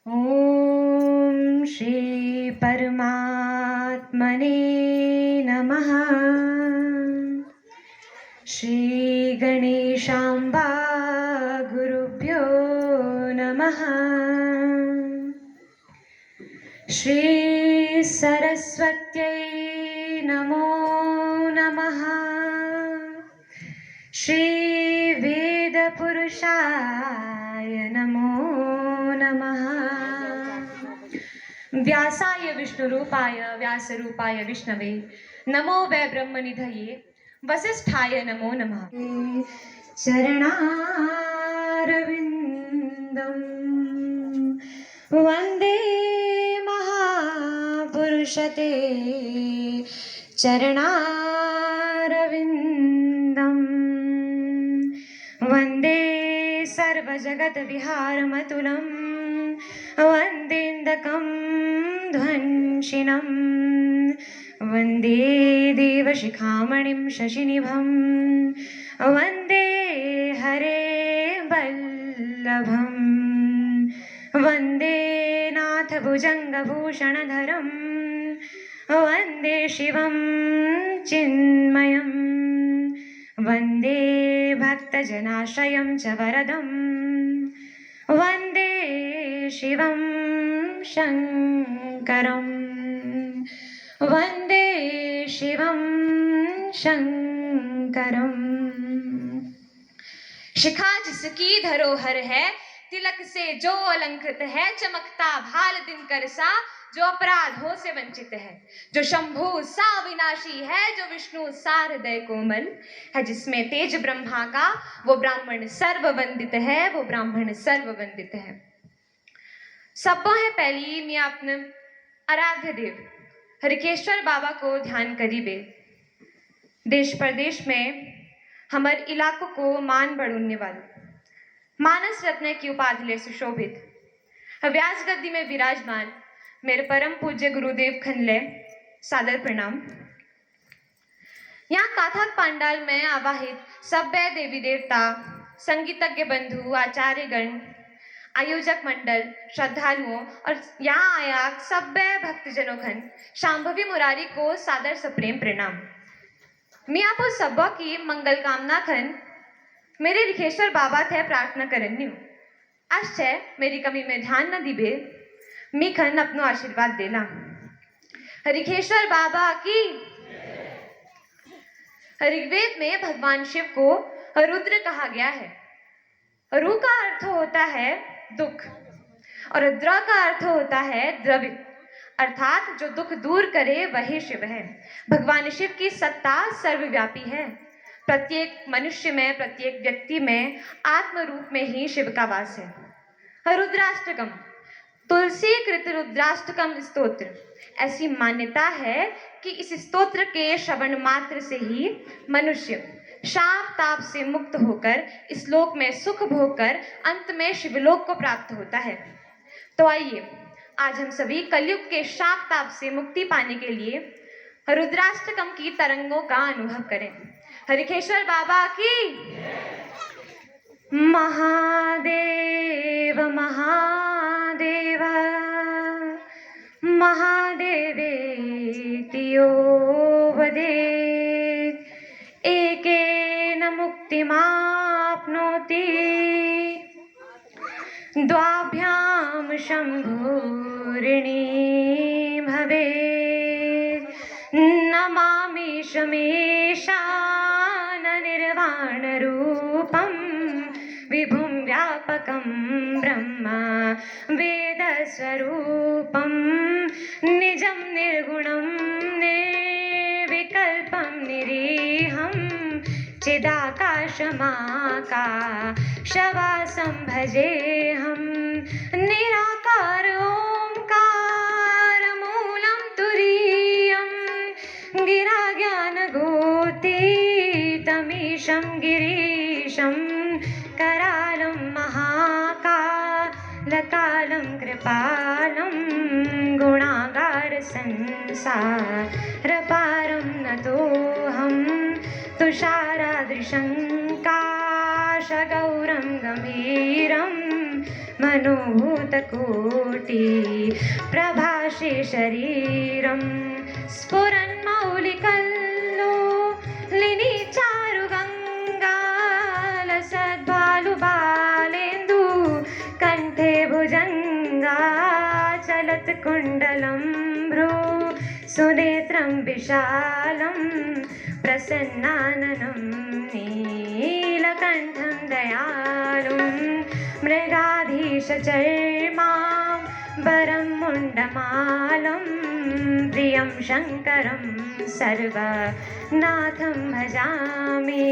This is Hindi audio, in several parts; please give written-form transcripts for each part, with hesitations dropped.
ॐ श्री परमात्मने नमः। श्री गणेशाम्बा गुरुभ्यो नमः। श्री सरस्वत्यै नमो नमः। श्री वेदपुरुषाय नमो नमः। व्यासाय विष्णुरूपाय व्यासरूपाय विष्णवे नमो वै ब्रह्मनिधये वसिष्ठाय नमो नमः। चरणारविन्दं वन्दे महापुरुषते चरणारविन्दं वन्दे सर्वजगद्विहारमतुलं वन्देन्दकं ध्वंसिनं वन्दे देवशिखामणिं शशिनिभं वन्दे हरे वल्लभं वन्दे नाथभुजङ्गभूषणधरं वन्दे शिवं चिन्मयं वन्दे भक्तजनाश्रयं च वरदं वन्दे शिवं शङ्करं वन्दे शिवं शङ्करं। शिखा जिसकी धरोहर है, तिलक से जो अलंकृत है, चमकता भाल दिनकर सा जो अपराधों से वंचित है, जो शंभु सा विनाशी है, जो विष्णु सा हृदय कोमल है, जिसमें तेज ब्रह्मा का वो ब्राह्मण सर्ववंदित है, वो ब्राह्मण सर्ववंदित है। सबो है पहली मैं अपने आराध्य देव हरिकेश्वर बाबा को ध्यान करीबे। देश प्रदेश में हमारे इलाकों को मान बढ़ाने वाले मानस रत्न की उपाधि ले सुशोभित व्यास गद्दी में विराजमान मेरे परम पूज्य गुरुदेव खनले सादर प्रणाम। यहाँ काथक पांडाल में आवाहित सभ्य देवी देवता, संगीतज्ञ बंधु, आचार्यगण, आयोजक मंडल, श्रद्धालुओं और यहाँ आया सभ्य भक्तजनों खन शांभवी मुरारी को सादर सप्रेम प्रणाम। मैं आप सब की मंगल कामना खन मेरे रिखेश्वर बाबा थे प्रार्थना करनी हूँ। आज मेरी कमी में ध्यान न दिबे, मी खन अपनो आशीर्वाद देला। हरिखेश्वर बाबा की। ऋग्वेद में भगवान शिव को रुद्र कहा गया है। रु का अर्थ होता है दुख और द्र का अर्थ होता है द्रव्य, अर्थात जो दुख दूर करे वही शिव है। भगवान शिव की सत्ता सर्वव्यापी है। प्रत्येक मनुष्य में, प्रत्येक व्यक्ति में आत्म रूप में ही शिव का वास है। रुद्राष्टकम, तुलसी कृत रुद्राष्टकम स्तोत्र, ऐसी मान्यता है कि इस स्तोत्र के श्रवण मात्र से ही मनुष्य शाप ताप से मुक्त होकर इस लोक में सुख भोग कर अंत में शिवलोक को प्राप्त होता है। तो आइए आज हम सभी कलयुग के शाप ताप से मुक्ति पाने के लिए रुद्राष्टकम की तरंगों का अनुभव करें। हरिखेश्वर बाबा की। महादेव महादेव महादेवेति यो वदेत्, एकेन मुक्तिमाप्नोति द्वाभ्यां शम्भुरिणी भवेत्। नमामि शमेशान निर्वाणरूपं विभुं व्यापकं ब्रह्म वेदस्वरूपं निजं निर्गुणं निर्विकल्पं निरीहं चिदाकाशमाकाशवासं भजेऽहं। निराकार ओंकार मूलं तुरीयं गिरा ज्ञानगोतीतमीशं गिरीशं करालं महाकालकालं कृपालं गुणागार संसारपारं नतोऽहं तुषारादृशं काशगौरं गम्भीरं मनोभूतकोटि प्रभाषे शरीरं स्फुरन्मौलिकल्लोलिनी चारुगङ्गालसद्बालुबालेन्दु कण्ठे भुजङ्गा चलत्कुण्डलं भ्रू सुनेत्रं विशालं प्रसन्नाननं नीलकण्ठं दयालुं मृगाधीशचर्मां वरं मुण्डमालं प्रियं शङ्करं सर्वनाथं भजामि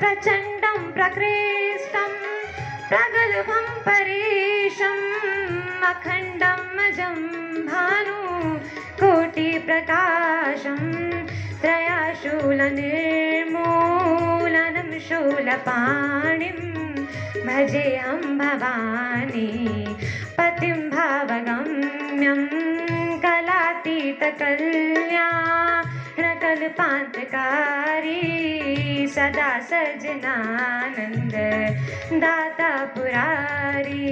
प्रचण्डं प्रकृष्टं प्रगल्भं परेशम् अखण्डम् अजं भानु कोटिप्रकाशं त्रयाशूलनिर्मूलनं शूलपाणिं भजेऽहं भवानी पतिं भावगम्यं कलातीतकल्याणकल्पान्तकारी सदा सज्जनानन्द दाता पुरारी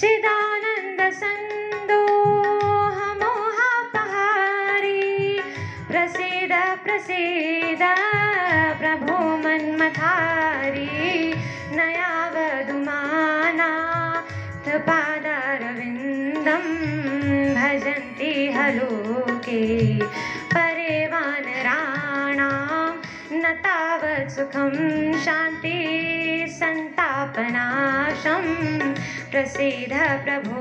चिदानन्द सन्दोहमोहापहारी प्रसीद प्रसीद प्रभो मन्मथारी नयावधुमानाथ पादारविन्दं भजन्ति हलोके परे वानराणां न तावत् सुखं शान्ति सन्तापनाशं प्रसीद प्रभो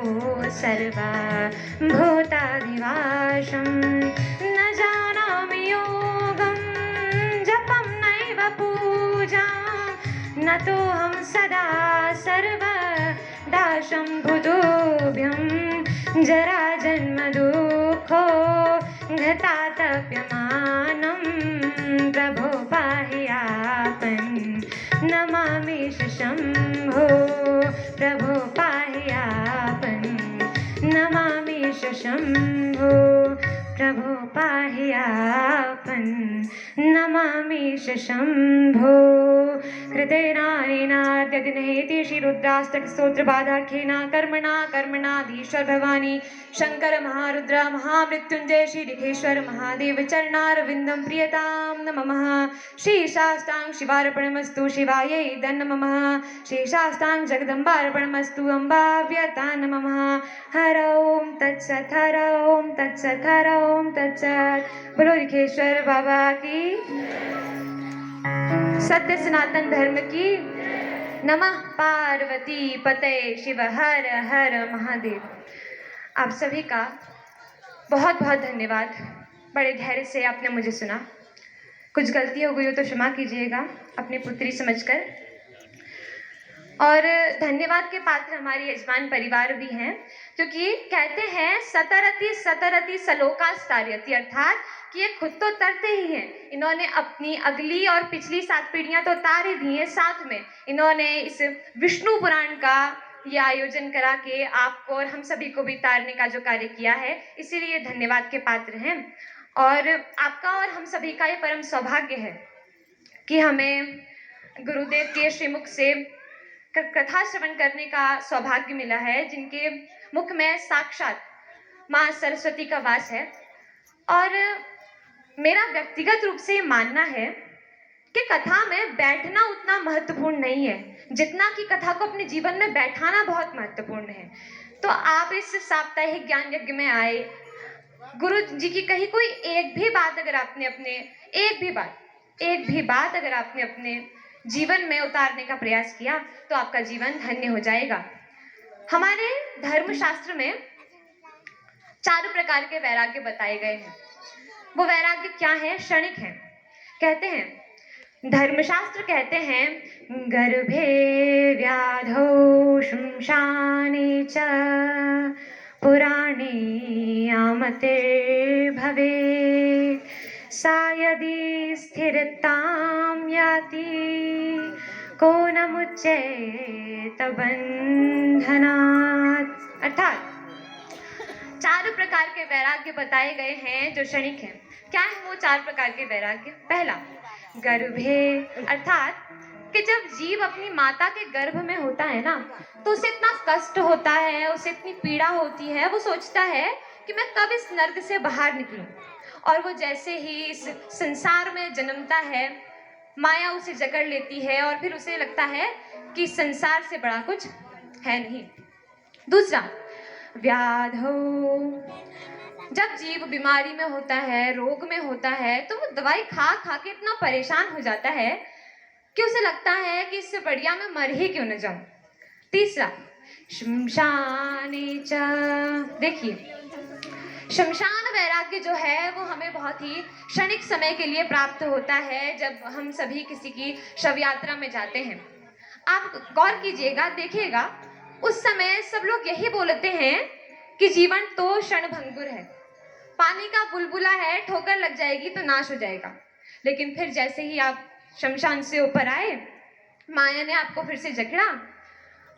सर्वभूताधिवासं न जानामि योगं जपं नैव पूजां नतोऽहं सदा सर्वदाशं बुधोभ्यं जराजन्मदुःखो घतातप्यमानं प्रभो पाहि आपन् नमामि शम्भो प्रभो पाहि आपन् नमामि शम्भो प्रभो पाहि आपन् नमामि शम्भो कृतेनानेनाद्यदिनेति श्रीरुद्राष्टकस्तोत्रबाधाख्येन कर्मणा भवानी शंकर महारुद्र महामृत्युंजय श्री लिंगेश्वर महादेव चरणारविंदं प्रियतां नमः श्रीशास्तां शिवार्पणमस्तु शिवायै नमः श्रीशास्तां जगदम्बार्पणमस्तु अम्बाव्यता नमः हर ओं तत्सत् हर ओं तत्सत् हर ओं तत्सत् बोलो लिंगेश्वर बाबा की सत्य सनातन धर्म की नमः पार्वती पते शिव हर हर महादेव। आप सभी का बहुत बहुत धन्यवाद। बड़े धैर्य से आपने मुझे सुना। कुछ गलती हो गई हो तो क्षमा कीजिएगा अपनी पुत्री समझकर। और धन्यवाद के पात्र हमारे यजमान परिवार भी हैं, क्योंकि कहते हैं सतरति सतरति सलोका स्तार्यति, अर्थात कि ये खुद तो तरते ही हैं, इन्होंने अपनी अगली और पिछली 7 पीढ़ियां तो तार ही दी हैं, साथ में इन्होंने इस विष्णु पुराण का ये आयोजन करा के आपको और हम सभी को भी तारने का जो कार्य किया है, इसीलिए धन्यवाद के पात्र हैं। और आपका और हम सभी का ये परम सौभाग्य है कि हमें गुरुदेव के श्रीमुख से कथा श्रवण करने का सौभाग्य मिला है, जिनके मुख में साक्षात माँ सरस्वती का वास है। और मेरा व्यक्तिगत रूप से मानना है कि कथा में बैठना उतना महत्वपूर्ण नहीं है जितना कि कथा को अपने जीवन में बैठाना बहुत महत्वपूर्ण है। तो आप इस साप्ताहिक ज्ञान यज्ञ में आए, गुरु जी की कही कोई एक भी बात अगर आपने अपने जीवन में उतारने का प्रयास किया तो आपका जीवन धन्य हो जाएगा। हमारे धर्मशास्त्र में 4 प्रकार के वैराग्य बताए गए हैं। वो वैराग्य क्या है? क्षणिक है। कहते हैं, धर्मशास्त्र कहते हैं, गर्भे व्याधौ श्मशाने च पुराणे आमते भवेत् सा यदि स्थिरतां याति को न मुच्येत बंधनात्। अर्थात 4 प्रकार के वैराग्य बताए गए हैं जो क्षणिक हैं। क्या है वो 4 प्रकार के वैराग्य? पहला, गर्भे, अर्थात कि जब जीव अपनी माता के गर्भ में होता है ना, तो उसे इतना कष्ट होता है, उसे इतनी पीड़ा होती है, वो सोचता है कि मैं कब इस नर्क से बाहर निकलूं। और वो जैसे ही इस संसार में जन्मता है, माया उसे जकड़ लेती है और फिर उसे लगता है कि संसार से बड़ा कुछ है नहीं। दूसरा, व्याधो, जब जीव बीमारी में होता है, रोग में होता है, तो वो दवाई खा खा के इतना परेशान हो जाता है कि उसे लगता है कि इससे बढ़िया मैं मर ही क्यों न जाऊं। तीसरा, शमशाने च, देखिए शमशान वैराग्य जो है वो हमें बहुत ही क्षणिक समय के लिए प्राप्त होता है जब हम सभी किसी की शव यात्रा में जाते हैं। आप गौर कीजिएगा, देखिएगा, उस समय सब लोग यही बोलते हैं कि जीवन तो क्षणभंगुर है, पानी का बुलबुला है, ठोकर लग जाएगी तो नाश हो जाएगा। लेकिन फिर जैसे ही आप शमशान से ऊपर आए, माया ने आपको फिर से जकड़ा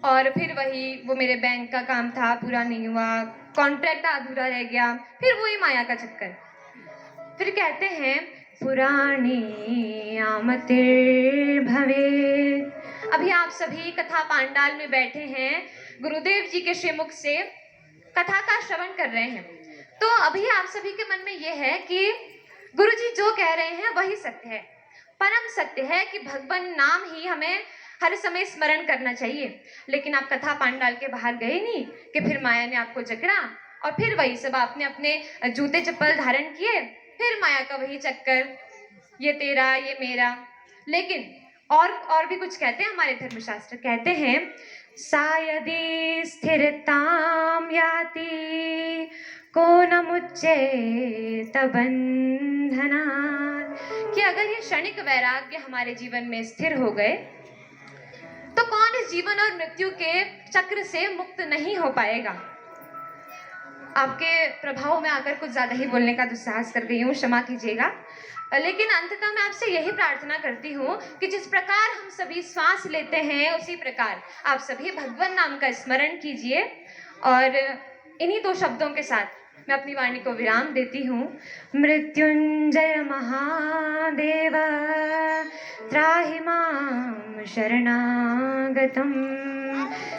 और फिर वही, वो मेरे बैंक का काम था पूरा नहीं हुआ, कॉन्ट्रैक्ट अधूरा रह गया, फिर वही माया का चक्कर। फिर कहते हैं पुराणी आमतिर भवे। अभी आप सभी कथा पांडाल में बैठे हैं, गुरुदेव जी के श्रीमुख से कथा का श्रवण कर रहे हैं। तो अभी आप सभी के मन में यह है कि गुरु जी जो कह रहे हैं वही सत्य है, परम सत्य है कि भगवान नाम ही हमें हर समय स्मरण करना चाहिए। लेकिन आप कथा पांडाल के बाहर गए नहीं कि फिर माया ने आपको जकड़ा और फिर वही सब आपने अपने जूते चप्पल धारण किए, फिर माया का वही चक्कर, ये तेरा ये मेरा। लेकिन और भी कुछ कहते हैं हमारे धर्मशास्त्र, कहते हैं सायदि स्थिरताम याति को न मुच्चेत बंधना, कि अगर ये क्षणिक वैराग्य हमारे जीवन में स्थिर हो गए तो कौन इस जीवन और मृत्यु के चक्र से मुक्त नहीं हो पाएगा। आपके प्रभाव में आकर कुछ ज्यादा ही बोलने का दुस्साहस कर गई हूँ, क्षमा कीजिएगा। लेकिन अंततः मैं आपसे यही प्रार्थना करती हूँ कि जिस प्रकार हम सभी श्वास लेते हैं उसी प्रकार आप सभी भगवान नाम का स्मरण कीजिए। और इन्हीं दो शब्दों के साथ मैं अपनी वाणी को विराम देती हूँ। मृत्युंजय महादेव त्राहि मां शरणागतम्,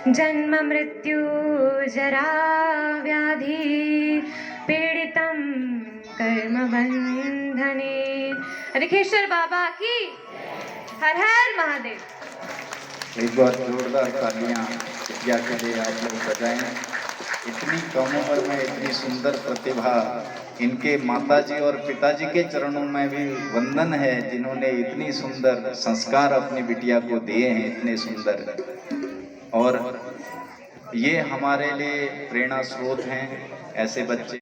जन्म मृत्यु जरा व्याधि पीड़ितं कर्म बंधने। हरिकेश्वर बाबा की हर हर महादेव। एक बार जोरदार तालियां विद्या के लिए आप लोग बजाएं। इतनी कम उम्र में इतनी सुंदर प्रतिभा, इनके माताजी और पिताजी के चरणों में भी वंदन है जिन्होंने इतनी सुंदर संस्कार अपनी बिटिया को दिए हैं, इतने सुंदर। और ये हमारे लिए प्रेरणा स्रोत हैं, ऐसे बच्चे।